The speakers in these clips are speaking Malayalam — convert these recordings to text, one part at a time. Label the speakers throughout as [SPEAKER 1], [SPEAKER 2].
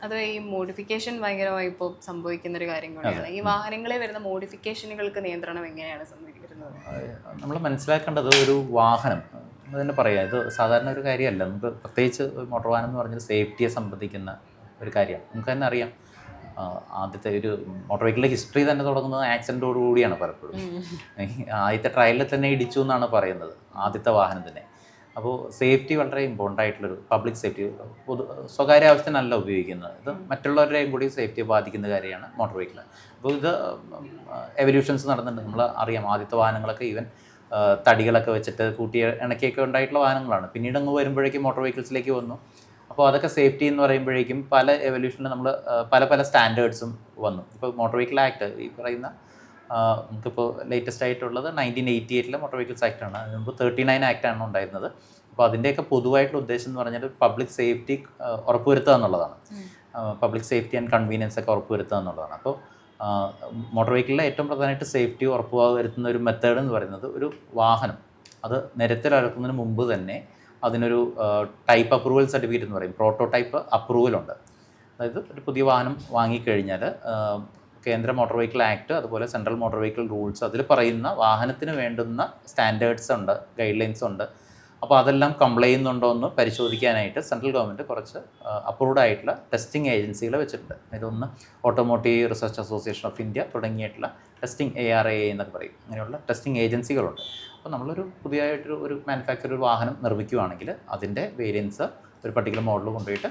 [SPEAKER 1] അത് ഈ മോഡിഫിക്കേഷൻ ഭയങ്കരമായി ഇപ്പോൾ സംഭവിക്കുന്ന ഒരു കാര്യം കൂടിയാണ്. ഈ വാഹനങ്ങളിൽ വരുന്ന മോഡിഫിക്കേഷനുകൾക്ക് നിയന്ത്രണം എങ്ങനെയാണ് വരുന്നത്?
[SPEAKER 2] നമ്മൾ മനസ്സിലാക്കേണ്ടത് ഒരു വാഹനം എന്ന് തന്നെ പറയാം, ഇത് സാധാരണ ഒരു കാര്യമല്ല. നമുക്ക് പ്രത്യേകിച്ച് മോട്ടോർ വാഹനം എന്ന് പറഞ്ഞാൽ സേഫ്റ്റിയെ സംബന്ധിക്കുന്ന ഒരു കാര്യമാണ്. നമുക്ക് തന്നെ അറിയാം, ആദ്യത്തെ ഒരു മോട്ടോർ വെഹിക്കിളിൻ്റെ ഹിസ്റ്ററി തന്നെ തുടങ്ങുന്നത് ആക്സിഡൻറ്റോടു കൂടിയാണ് പലപ്പോഴും. ആദ്യത്തെ ട്രയലിൽ തന്നെ ഇടിച്ചു എന്നാണ് പറയുന്നത് ആദ്യത്തെ വാഹനം തന്നെ. അപ്പോൾ സേഫ്റ്റി വളരെ ഇമ്പോർട്ടൻ്റ് ആയിട്ടുള്ളൊരു പബ്ലിക് സേഫ്റ്റി, സ്വകാര്യ ആവശ്യത്തിനല്ല ഉപയോഗിക്കുന്നത്, ഇത് മറ്റുള്ളവരുടെയും കൂടി സേഫ്റ്റിയെ ബാധിക്കുന്ന കാര്യമാണ് മോട്ടോർ വെഹിക്കിൾ. അപ്പോൾ ഇത് എവല്യൂഷൻസ് നടന്നിട്ടുണ്ട്. നമ്മൾ അറിയാം, ആദ്യത്തെ വാഹനങ്ങളൊക്കെ ഈവൻ തടികളൊക്കെ വെച്ചിട്ട് കൂട്ടി ഇണക്കിയൊക്കെ ഉണ്ടായിട്ടുള്ള വാഹനങ്ങളാണ്. പിന്നീട് അങ്ങ് വരുമ്പോഴേക്കും മോട്ടോർ വെഹിക്കിൾസിലേക്ക് വന്നു. അപ്പോൾ അതൊക്കെ സേഫ്റ്റി എന്ന് പറയുമ്പോഴേക്കും പല എവല്യൂഷനിൽ നമ്മൾ പല സ്റ്റാൻഡേർഡ്സും വന്നു. ഇപ്പോൾ മോട്ടോർ വെഹിക്കിൾ ആക്ട് ഈ പറയുന്ന നമുക്കിപ്പോൾ ലേറ്റസ്റ്റ് ആയിട്ടുള്ളത് 1988 മോട്ടോർ വെഹിക്കിൾസ് ആക്ടാണ്. അതിന് മുമ്പ് 39 ആക്ടാണ് ഉണ്ടായിരുന്നത്. അപ്പോൾ അതിൻ്റെയൊക്കെ പൊതുവായിട്ടുള്ള ഉദ്ദേശം എന്ന് പറഞ്ഞാൽ പബ്ലിക് സേഫ്റ്റി ഉറപ്പുവരുത്തുക എന്നുള്ളതാണ്. പബ്ലിക് സേഫ്റ്റി ആൻഡ് കൺവീനിയൻസ് ഒക്കെ ഉറപ്പുവരുത്തുക എന്നുള്ളതാണ്. അപ്പോൾ മോട്ടോർ വെഹിക്കിളിലെ ഏറ്റവും പ്രധാനമായിട്ട് സേഫ്റ്റി ഉറപ്പുവരുത്തുന്ന ഒരു മെത്തേഡ് എന്ന് പറയുന്നത്, ഒരു വാഹനം അത് നിരത്തിലിറക്കുന്നതിന് മുമ്പ് തന്നെ അതിനൊരു ടൈപ്പ് അപ്രൂവൽ സർട്ടിഫിക്കറ്റ് എന്ന് പറയും, പ്രോട്ടോടൈപ്പ് അപ്രൂവലുണ്ട്. അതായത് ഒരു പുതിയ വാഹനം വാങ്ങിക്കഴിഞ്ഞാൽ കേന്ദ്ര മോട്ടോർ വെഹിക്കിൾ ആക്ട്, അതുപോലെ സെൻട്രൽ മോട്ടോർ വെഹിക്കിൾ റൂൾസ്, അതിൽ പറയുന്ന വാഹനത്തിന് വേണ്ടുന്ന സ്റ്റാൻഡേർഡ്സ് ഉണ്ട്, ഗൈഡ് ലൈൻസ് ഉണ്ട്. അപ്പോൾ അതെല്ലാം കംപ്ലൈ ചെയ്യുന്നുണ്ടോ എന്ന് പരിശോധിക്കാനായിട്ട് സെൻട്രൽ ഗവൺമെൻറ് കുറച്ച് അപ്രൂവ്ഡ് ആയിട്ടുള്ള ടെസ്റ്റിംഗ് ഏജൻസികളെ വെച്ചിട്ടുണ്ട്. ഇതൊന്ന് automotive research association of India തുടങ്ങിയിട്ടുള്ള ടെസ്റ്റിംഗ് ARAA എന്നൊക്കെ പറയും, അങ്ങനെയുള്ള ടെസ്റ്റിംഗ് ഏജൻസികളുണ്ട്. അപ്പോൾ നമ്മളൊരു പുതിയതായിട്ടൊരു ഒരു മാനുഫാക്ചർ ഒരു വാഹനം നിർമ്മിക്കുകയാണെങ്കിൽ അതിൻ്റെ വേരിയൻസ് ഒരു പർട്ടിക്കുലർ മോഡൽ കൊണ്ടുപോയിട്ട്,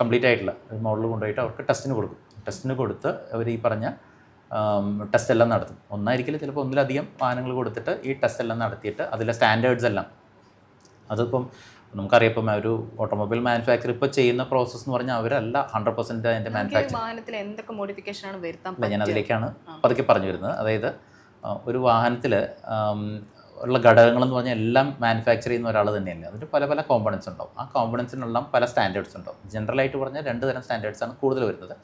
[SPEAKER 2] കംപ്ലീറ്റ് ആയിട്ടുള്ള ഒരു മോഡൽ കൊണ്ടുപോയിട്ട് അവർക്ക് ടെസ്റ്റിന് കൊടുക്കും. ടെസ്റ്റിന് കൊടുത്ത് അവർ ഈ പറഞ്ഞ ടെസ്റ്റ് എല്ലാം നടത്തും. ഒന്നായിരിക്കില്ല, ചിലപ്പോൾ ഒന്നിലധികം വാഹനങ്ങൾ കൊടുത്തിട്ട് ഈ ടെസ്റ്റ് എല്ലാം നടത്തിയിട്ട് അതിലെ സ്റ്റാൻഡേർഡ്സ് എല്ലാം, അതിപ്പം നമുക്കറിയാം, ഇപ്പം ഒരു ഓട്ടോമൊബൈൽ മാനുഫാക്ചർ ഇപ്പോൾ ചെയ്യുന്ന പ്രോസസ്സ് എന്ന് പറഞ്ഞാൽ അവരല്ല 100% അതിൻ്റെ മാനുഫാക്ചർ.
[SPEAKER 1] വാഹനത്തിൽ എന്തൊക്കെ മോഡിഫിക്കേഷനാണ് വരുത്താൻ?
[SPEAKER 2] ഞാൻ അതിലേക്കാണ് പതുക്കെ പറഞ്ഞു വരുന്നത്. അതായത് ഒരു വാഹനത്തിൽ ഉള്ള ഘടകങ്ങളെന്ന് പറഞ്ഞാൽ എല്ലാം മാനുഫാക്ചർ ചെയ്യുന്ന ഒരാൾ തന്നെയല്ല, അതിന് പല കോമ്പണൻസ് ഉണ്ടാവും. ആ കോമ്പണൻസിനെല്ലാം പല സ്റ്റാൻഡേർഡ്സ് ഉണ്ടാവും. ജനറലായിട്ട് പറഞ്ഞാൽ 2 തരം സ്റ്റാൻഡേർഡ്സാണ് കൂടുതൽ വരുന്നത്.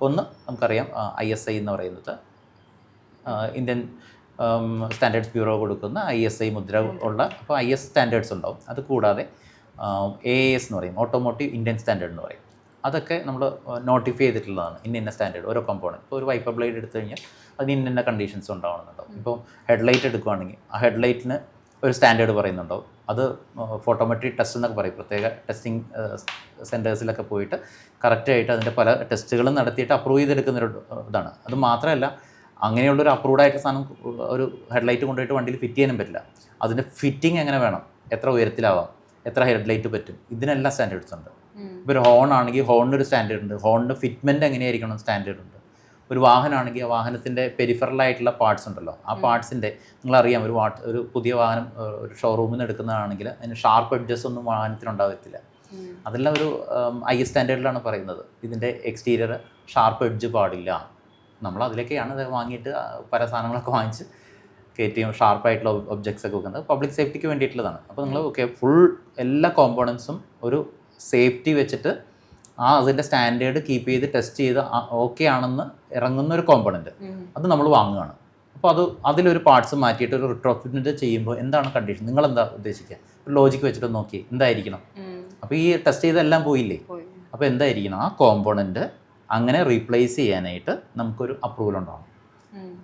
[SPEAKER 2] ഒന്ന് നമുക്കറിയാം, ISI എന്ന് പറയുന്നത് ഇന്ത്യൻ സ്റ്റാൻഡേർഡ്സ് ബ്യൂറോ കൊടുക്കുന്ന ISI മുദ്ര ഉള്ള, അപ്പോൾ IS സ്റ്റാൻഡേർഡ്സ് ഉണ്ടാവും. അത് കൂടാതെ AAS എന്ന് പറയും, ഓട്ടോമോട്ടീവ് ഇന്ത്യൻ സ്റ്റാൻഡേർഡ് എന്ന് പറയും. അതൊക്കെ നമ്മൾ നോട്ടിഫൈ ചെയ്തിട്ടുള്ളതാണ്, ഇന്ന കോമ്പോണൻറ്റ്. ഓരോ കോമ്പോണൻറ്റ്, ഇപ്പോൾ ഒരു വൈപ്പർ ബ്ലേഡ് എടുത്തു കഴിഞ്ഞാൽ അതിന് ഇന്ന കണ്ടീഷൻസ് ഉണ്ടാവുന്നുണ്ടാവും. ഇപ്പോൾ ഹെഡ്ലൈറ്റ് എടുക്കുകയാണെങ്കിൽ ആ ഹെഡ്ലൈറ്റിന് ഒരു സ്റ്റാൻഡേർഡ് പറയുന്നുണ്ടാവും. അത് ഫോട്ടോമെട്രി ടെസ്റ്റ് എന്നൊക്കെ പറയും. പ്രത്യേക ടെസ്റ്റിംഗ് സെൻറ്റേഴ്സിലൊക്കെ പോയിട്ട് കറക്റ്റായിട്ട് അതിൻ്റെ പല ടെസ്റ്റുകളും നടത്തിയിട്ട് അപ്രൂവ് ചെയ്തെടുക്കുന്നൊരു ഇതാണ്. അത് മാത്രമല്ല, അങ്ങനെയുള്ളൊരു അപ്രൂവ്ഡ് ആയിട്ട് സാധനം ഒരു ഹെഡ്ലൈറ്റ് കൊണ്ടുപോയിട്ട് വണ്ടിയിൽ ഫിറ്റ് ചെയ്യാനും പറ്റില്ല. അതിൻ്റെ ഫിറ്റിംഗ് എങ്ങനെ വേണം, എത്ര ഉയരത്തിലാവാം, എത്ര ഹെഡ്ലൈറ്റ് പറ്റും, ഇതിനെല്ലാം സ്റ്റാൻഡേർഡ്സ് ഉണ്ട്. ഇപ്പോൾ ഒരു ഹോൺ ആണെങ്കിൽ ഹോണിനൊരു സ്റ്റാൻഡേർഡ് ഉണ്ട്, ഹോണിൻ്റെ ഫിറ്റ്മെൻറ്റ് എങ്ങനെയായിരിക്കണം സ്റ്റാൻഡേർഡ് ഉണ്ട്. ഒരു വാഹനമാണെങ്കിൽ ആ വാഹനത്തിൻ്റെ പെരിഫറലായിട്ടുള്ള പാർട്സ് ഉണ്ടല്ലോ, ആ പാർട്സിൻ്റെ നിങ്ങളറിയാം, ഒരു പുതിയ വാഹനം ഒരു ഷോറൂമിൽ നിന്ന് എടുക്കുന്നതാണെങ്കിൽ അതിന് ഷാർപ്പ് എഡ്ജസ് ഒന്നും വാഹനത്തിനുണ്ടാകത്തില്ല. അതെല്ലാം ഒരു IS സ്റ്റാൻഡേർഡിലാണ് പറയുന്നത്. ഇതിൻ്റെ എക്സ്റ്റീരിയർ ഷാർപ്പ് എഡ്ജ് പാടില്ല. നമ്മൾ അതിലേക്കാണ് ഇത് വാങ്ങിയിട്ട് പല സാധനങ്ങളൊക്കെ വാങ്ങിച്ച് കയറ്റിയും ഷാർപ്പായിട്ടുള്ള ഒബ്ജക്ട്സ് ഒക്കെ വെക്കുന്നത് പബ്ലിക് സേഫ്റ്റിക്ക് വേണ്ടിയിട്ടുള്ളതാണ്. അപ്പോൾ നിങ്ങൾ ഫുൾ എല്ലാ കോമ്പോണൻസും ഒരു സേഫ്റ്റി വെച്ചിട്ട് അതിൻ്റെ സ്റ്റാൻഡേർഡ് കീപ്പ് ചെയ്ത് ടെസ്റ്റ് ചെയ്ത് ഓക്കെ ആണെന്ന് ഇറങ്ങുന്ന ഒരു കോമ്പോണൻറ്റ് അത് നമ്മൾ വാങ്ങുകയാണ്. അപ്പോൾ അതിലൊരു പാർട്സ് മാറ്റിയിട്ട് ഒരു റിട്രോഫിറ്റ് ചെയ്യുമ്പോൾ എന്താണ് കണ്ടീഷൻ, നിങ്ങളെന്താ ഉദ്ദേശിക്കുക, ഒരു ലോജിക്ക് വെച്ചിട്ട് നോക്കി എന്തായിരിക്കണം. അപ്പോൾ ഈ ടെസ്റ്റ് ചെയ്തെല്ലാം പോയില്ലേ, അപ്പോൾ എന്തായിരിക്കണം, ആ കോമ്പോണൻറ്റ് അങ്ങനെ റീപ്ലേസ് ചെയ്യാനായിട്ട് നമുക്കൊരു അപ്രൂവൽ ഉണ്ടാവണം.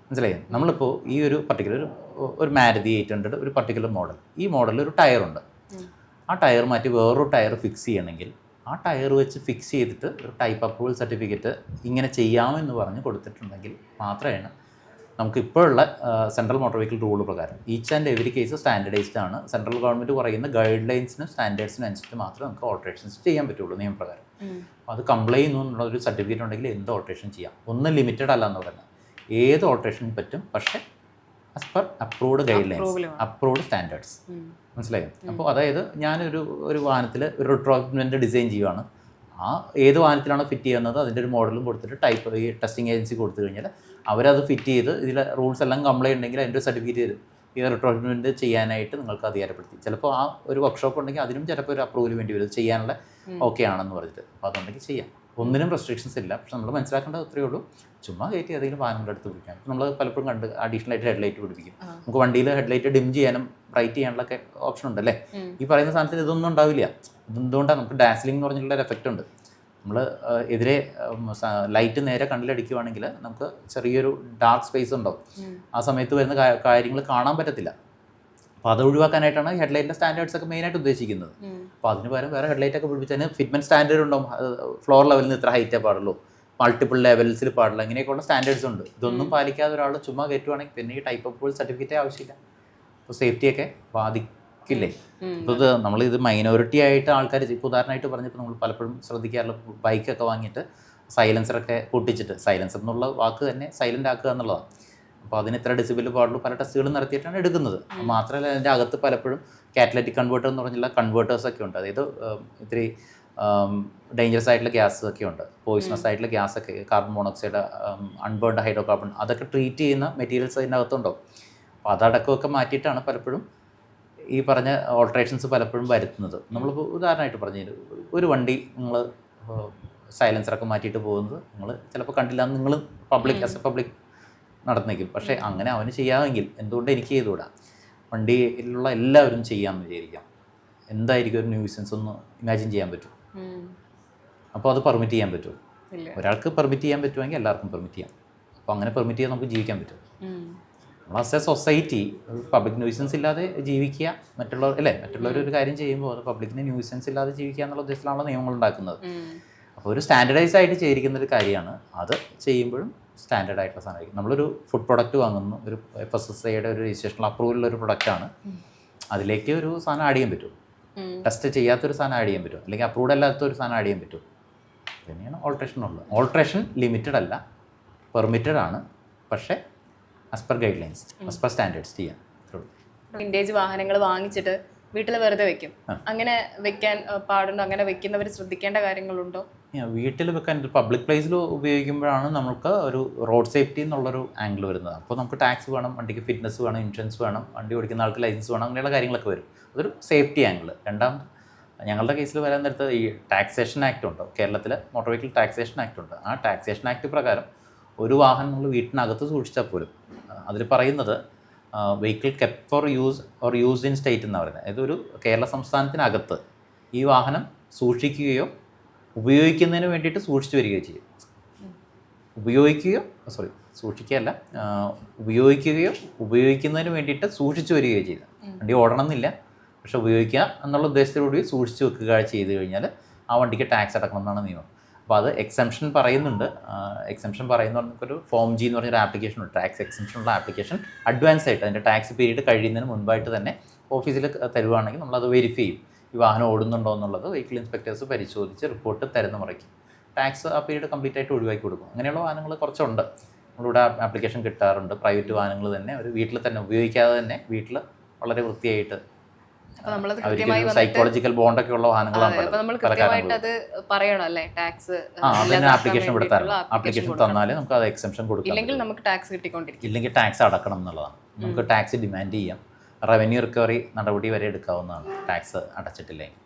[SPEAKER 2] മനസ്സിലായി? നമ്മളിപ്പോൾ ഈ ഒരു പർട്ടിക്കുലർ ഒരു മാരുതി 800 ഒരു പർട്ടിക്കുലർ മോഡൽ, ഈ മോഡലിൽ ഒരു ടയറുണ്ട്. ആ ടയർ മാറ്റി വേറൊരു ടയർ ഫിക്സ് ചെയ്യണമെങ്കിൽ ആ ടയർ വെച്ച് ഫിക്സ് ചെയ്തിട്ട് ഒരു ടൈപ്പ് അപ്രൂവൽ സർട്ടിഫിക്കറ്റ് ഇങ്ങനെ ചെയ്യാമെന്ന് പറഞ്ഞ് കൊടുത്തിട്ടുണ്ടെങ്കിൽ മാത്രമേ നമുക്ക് ഇപ്പോഴുള്ള സെൻട്രൽ മോട്ടോർ വെഹിക്കിൾ റൂൾ പ്രകാരം each and every case standardised ആണ്. സെൻട്രൽ ഗവൺമെൻറ് പറയുന്ന ഗൈഡ് ലൈൻസിനും സ്റ്റാൻഡേർഡ്സിനും അനുസരിച്ച് മാത്രമേ നമുക്ക് ഓൾട്രേഷൻസ് ചെയ്യാൻ പറ്റുള്ളൂ നിയമപ്രകാരം. അത് കംപ്ലൈ ചെയ്യുന്നു എന്നുള്ളൊരു സർട്ടിഫിക്കറ്റ് ഉണ്ടെങ്കിൽ എന്ത് ഓൾട്രേഷൻ ചെയ്യാം, ഒന്നും ലിമിറ്റഡ് അല്ല എന്ന് പറഞ്ഞാൽ ഏത് ഓൾട്രേഷനും പറ്റും, പക്ഷേ as per approved guide lines, approved standards. മനസ്സിലായോ? അപ്പോൾ അതായത് ഒരു വാഹനത്തിൽ ഒരു റിട്രോഫിറ്റ്മെൻറ്റ് ഡിസൈൻ ചെയ്യുകയാണ്. ആ ഏത് വാഹനത്തിലാണോ ഫിറ്റ് ചെയ്യുന്നത് അതിൻ്റെ ഒരു മോഡലും കൊടുത്തിട്ട് ടൈപ്പ് ഈ ടെസ്റ്റിംഗ് ഏജൻസി കൊടുത്തു കഴിഞ്ഞാൽ അവരത് ഫിറ്റ് ചെയ്ത് ഇതിലെ റൂൾസ് എല്ലാം കംപ്ലൈ ഉണ്ടെങ്കിൽ അതിൻ്റെ ഒരു സർട്ടിഫിക്കറ്റ് ഈ റിട്രോഫിറ്റ്മെൻറ്റ് ചെയ്യാനായിട്ട് നിങ്ങൾക്ക് അധികാരപ്പെടുത്തി. ചിലപ്പോൾ ആ ഒരു വർക്ക്ഷോപ്പ് ഉണ്ടെങ്കിൽ അതിനും ചിലപ്പോൾ ഒരു അപ്രൂവൽ വേണ്ടി വരും ചെയ്യാനുള്ള ഓക്കെ ആണെന്ന് പറഞ്ഞിട്ട്. അപ്പോൾ അതുണ്ടെങ്കിൽ ചെയ്യാം, ഒന്നിനും റെസ്ട്രിക്ഷൻസ് ഇല്ല. പക്ഷെ നമ്മൾ മനസ്സിലാക്കേണ്ടത് അത്രയേ ഉള്ളൂ, ചുമ്മാ കയറ്റി ഏതെങ്കിലും വാഹനങ്ങളുടെ അടുത്ത് പിടിക്കാം. നമ്മൾ പലപ്പോഴും അഡീഷണൽ ആയിട്ട് ഹെഡ്ലൈറ്റ് പിടിപ്പിക്കും. നമുക്ക് വണ്ടിയിൽ ഹെഡ്ലൈറ്റ് ഡിം ചെയ്യാനും ബ്രൈറ്റ് ചെയ്യാനുള്ളൊക്കെ ഓപ്ഷൻ ഉണ്ട് അല്ലേ. ഈ പറയുന്ന സാധനത്തിൽ ഇതൊന്നും ഉണ്ടാവില്ല. ഇതെന്തുകൊണ്ടാണ്, നമുക്ക് ഡാസ്ലിംഗ് എന്ന് പറഞ്ഞിട്ടുള്ള ഒരു എഫക്റ്റ് ഉണ്ട്. നമ്മൾ എതിരെ ലൈറ്റ് നേരെ കണ്ണിലടിക്കുവാണെങ്കിൽ നമുക്ക് ചെറിയൊരു ഡാർക്ക് സ്പേസ് ഉണ്ടാവും. ആ സമയത്ത് വരുന്ന കാര്യങ്ങൾ കാണാൻ പറ്റത്തില്ല. അപ്പോൾ അത് ഒഴിവാക്കാനായിട്ടാണ് ഹെഡ്ലൈറ്റിൻ്റെ സ്റ്റാൻഡേർഡ്സ് ഒക്കെ മെയിനായിട്ട് ഉദ്ദേശിക്കുന്നത്. അപ്പോൾ അതിന് പകരം വേറെ ഹെഡ്ലൈറ്റ് ഒക്കെ പിടിപ്പിച്ചതിന് ഫിറ്റ്മെൻറ്റ് സ്റ്റാൻഡേർഡ് ഉണ്ടാവും. ഫ്ലോർ ലെവലിൽ നിന്ന് ഇത്ര ഹൈറ്റേ പാടുള്ളൂ, മൾട്ടിപ്പിൾ ലെവൽസിൽ പാടില്ല, ഇങ്ങനെയൊക്കെയുള്ള സ്റ്റാൻഡേർഡ്സ് ഉണ്ട്. ഇതൊന്നും പാലിക്കാതെ ഒരാൾ ചുമ്മാ കയറ്റുവാണെങ്കിൽ പിന്നെ ഈ ടൈപ്പ് അപ്രൂവൽ സർട്ടിഫിക്കറ്റേ ആവശ്യമില്ല. അപ്പോൾ സേഫ്റ്റിയൊക്കെ ബാധിക്കില്ലേ? ഇപ്പോൾ ഇത് നമ്മളിത് മൈനോറിറ്റി ആയിട്ട് ആൾക്കാർ, ഇപ്പോൾ ഉദാഹരണമായിട്ട് പറഞ്ഞപ്പോൾ നമ്മൾ പലപ്പോഴും ശ്രദ്ധിക്കാറുള്ള ബൈക്കൊക്കെ വാങ്ങിയിട്ട് സൈലൻസറൊക്കെ പൊട്ടിച്ചിട്ട്, സൈലൻസർ എന്നുള്ള വാക്ക് തന്നെ സൈലൻ്റ് ആക്കുക എന്നുള്ളതാണ്. അപ്പോൾ അതിന് ഇത്ര ഡെസിബിൾ പാടുള്ളൂ പല ടെസ്റ്റുകളും നടത്തിയിട്ടാണ് എടുക്കുന്നത്. മാത്രമല്ല അതിൻ്റെ അകത്ത് പലപ്പോഴും കാറ്റലറ്റിക് കൺവേർട്ടർ എന്ന് പറഞ്ഞുള്ള കൺവേർട്ടേഴ്സൊക്കെ ഉണ്ട്. അതായത് ഇത്തിരി ഡേഞ്ചറസ് ആയിട്ടുള്ള ഗ്യാസ് ഒക്കെ ഉണ്ട്, പോയിസണസ് ആയിട്ടുള്ള ഗ്യാസൊക്കെ, carbon monoxide, unburned hydrocarbon, അതൊക്കെ ട്രീറ്റ് ചെയ്യുന്ന മെറ്റീരിയൽസ് അതിൻ്റെ അകത്തുണ്ടാവും. അപ്പോൾ അതടക്കമൊക്കെ മാറ്റിയിട്ടാണ് പലപ്പോഴും ഈ പറഞ്ഞ ഓൾട്രേഷൻസ് പലപ്പോഴും വരുത്തുന്നത്. നമ്മളിപ്പോൾ ഉദാഹരണമായിട്ട് പറഞ്ഞു, ഒരു വണ്ടി നിങ്ങൾ സൈലൻസറൊക്കെ മാറ്റിയിട്ട് പോകുന്നത് നിങ്ങൾ ചിലപ്പോൾ കണ്ടില്ല, നിങ്ങൾ പബ്ലിക് ആസ് എ പബ്ലിക് നടന്നേക്കും. പക്ഷേ അങ്ങനെ അവന് ചെയ്യാമെങ്കിൽ എന്തുകൊണ്ട് എനിക്ക് ചെയ്തുകൂടാ? വണ്ടിയിലുള്ള എല്ലാവരും ചെയ്യാമെന്ന് വിചാരിക്കാം. എന്തായിരിക്കും ഒരു ന്യൂസൻസ് ഒന്ന് ഇമാജിൻ ചെയ്യാൻ പറ്റും? അപ്പോൾ അത് പെർമിറ്റ് ചെയ്യാൻ പറ്റുമോ? ഒരാൾക്ക് പെർമിറ്റ് ചെയ്യാൻ പറ്റുമെങ്കിൽ എല്ലാവർക്കും പെർമിറ്റ് ചെയ്യാം. അപ്പോൾ അങ്ങനെ പെർമിറ്റ് ചെയ്യാൻ നമുക്ക് ജീവിക്കാൻ പറ്റും. നമ്മൾ as A society public nuisance ഇല്ലാതെ ജീവിക്കുക, മറ്റുള്ളവരൊരു കാര്യം ചെയ്യുമ്പോൾ അത് പബ്ലിക്കിന് ന്യൂസൻസ് ഇല്ലാതെ ജീവിക്കുക എന്നുള്ള ഉദ്ദേശത്തിലാണല്ലോ നിയമങ്ങൾ ഉണ്ടാക്കുന്നത്. അപ്പോൾ ഒരു സ്റ്റാൻഡർഡൈസ് ആയിട്ട് ചെയ്തിരിക്കുന്ന ഒരു കാര്യമാണ്. അത് ചെയ്യുമ്പോഴും സ്റ്റാൻഡേർഡ് ആയിട്ടുള്ള സാധനമായിരിക്കും. നമ്മളൊരു ഫുഡ് പ്രൊഡക്റ്റ് വാങ്ങുന്നു, ഒരു FSSAIയുടെ ഒരു രജിസ്ട്രേഷൻ അപ്രൂവലുള്ള ഒരു പ്രൊഡക്റ്റാണ്. അതിലേക്ക് ഒരു സാധനം ആഡ് ചെയ്യാൻ പറ്റും, ടെസ്റ്റ് ചെയ്യാത്തൊരു സാധനം ആഡ് ചെയ്യാൻ പറ്റും, അല്ലെങ്കിൽ അപ്രൂവ്ഡ് അല്ലാത്ത ഒരു സാധനം ആഡ് ചെയ്യാൻ പറ്റും. തന്നെയാണ് ഓൾട്രേഷൻ ഉള്ളത്. ഓൾട്രേഷൻ ലിമിറ്റഡ് അല്ല, പെർമിറ്റഡ് ആണ്. പക്ഷേ as per guide lines, as per standards ചെയ്യാൻ.
[SPEAKER 1] വിൻറ്റേജ് വാഹനങ്ങൾ വാങ്ങിച്ചിട്ട് വീട്ടിൽ വെറുതെ വെക്കും, അങ്ങനെ വെക്കാൻ പാടുണ്ടോ? അങ്ങനെ വെക്കുന്നവർ ശ്രദ്ധിക്കേണ്ട കാര്യങ്ങളുണ്ടോ?
[SPEAKER 2] വീട്ടിൽ വെക്കാൻ പബ്ലിക് പ്ലേസിൽ ഉപയോഗിക്കുമ്പോഴാണ് നമുക്ക് ഒരു റോഡ് സേഫ്റ്റി എന്നുള്ളൊരു ആംഗിൾ വരുന്നത്. അപ്പോൾ നമുക്ക് ടാക്സ് വേണം, വണ്ടിക്ക് ഫിറ്റ്നസ് വേണം, ഇൻഷുറൻസ് വേണം, വണ്ടി ഓടിക്കുന്ന ആൾക്ക് ലൈസൻസ് വേണം, അങ്ങനെയുള്ള കാര്യങ്ങളൊക്കെ വരും. അതൊരു സേഫ്റ്റി ആംഗിൾ. രണ്ടാമത് ഞങ്ങളുടെ കേസിൽ വരാൻ നേരത്ത് ഈ ടാക്സേഷൻ ആക്ട് ഉണ്ട്, കേരളത്തിലെ മോട്ടോർ വെഹിക്കിൾ ടാക്സേഷൻ ആക്ട് ഉണ്ട്. ആ ടാക്സേഷൻ ആക്ട് പ്രകാരം ഒരു വാഹനം നമ്മൾ വീട്ടിനകത്ത് സൂക്ഷിച്ചാൽ പോലും അതിൽ പറയുന്നത് vehicle kept four use or used in state എന്നാണ് പറയുന്നത്. അതായത് ഒരു കേരള സംസ്ഥാനത്തിനകത്ത് ഈ വാഹനം സൂക്ഷിക്കുകയോ ഉപയോഗിക്കുന്നതിന് വേണ്ടിയിട്ട് സൂക്ഷിച്ചു വരികയോ ചെയ്യും. സൂക്ഷിക്കുകയല്ല, ഉപയോഗിക്കുന്നതിന് വേണ്ടിയിട്ട് സൂക്ഷിച്ചു വരികയോ ചെയ്യും. വണ്ടി ഓടണം എന്നില്ല, പക്ഷെ ഉപയോഗിക്കുക എന്നുള്ള ഉദ്ദേശത്തോടുകൂടി സൂക്ഷിച്ചു വെക്കുക ചെയ്ത് കഴിഞ്ഞാൽ ആ വണ്ടിക്ക് ടാക്സ് അടക്കണം എന്നാണ് നിയമം. അപ്പോൾ അത് എക്സംഷൻ പറയുന്നുണ്ട്. എക്സംഷൻ പറയുന്ന നമുക്കൊരു ഫോം G എന്ന് പറഞ്ഞൊരു ആപ്ലിക്കേഷൻ ഉണ്ട്, ടാക്സ് എക്സംഷനുള്ള ആപ്ലിക്കേഷൻ. അഡ്വാൻസ് ആയിട്ട് അതിൻ്റെ ടാക്സ് പീരീഡ് കഴിയുന്നതിന് മുൻപായിട്ട് തന്നെ ഓഫീസിൽ തരുവാണെങ്കിൽ നമ്മളത് വെരിഫൈ ചെയ്യും, ഈ വാഹനം ഓടുന്നുണ്ടോ എന്നുള്ളത് വെഹിക്കിൾ ഇൻസ്പെക്ടേഴ്സ് പരിശോധിച്ച് റിപ്പോർട്ട് തരുന്ന മുറയ്ക്ക് ടാക്സ് ആ പീരീഡ് കംപ്ലീറ്റ് ആയിട്ട് ഒഴിവാക്കി കൊടുക്കും. അങ്ങനെയുള്ള വാഹനങ്ങൾ കുറച്ചുണ്ട്, നമ്മളിവിടെ ആപ്ലിക്കേഷൻ കിട്ടാറുണ്ട്. പ്രൈവറ്റ് വാഹനങ്ങൾ തന്നെ ഒരു വീട്ടിൽ തന്നെ ഉപയോഗിക്കാതെ തന്നെ വീട്ടിൽ വളരെ വൃത്തിയായിട്ട് സൈക്കോളജിക്കൽ ബോണ്ടൊക്കെ ഉള്ള വാഹനങ്ങളാണ്. ആപ്ലിക്കേഷൻ ഇവിടെ തരണം. ആപ്ലിക്കേഷൻ തന്നാലേ നമുക്ക് അത് എക്സംഷൻ കൊടുക്കാം. ഇല്ലെങ്കിൽ ടാക്സ് അടക്കണം എന്നുള്ളതാണ്. നമുക്ക് ടാക്സ് ഡിമാൻഡ് ചെയ്യാം, റവന്യൂ റിക്കവറി നടപടി വരെ എടുക്കാവുന്നതാണ് ടാക്സ് അടച്ചിട്ടില്ലെങ്കിൽ.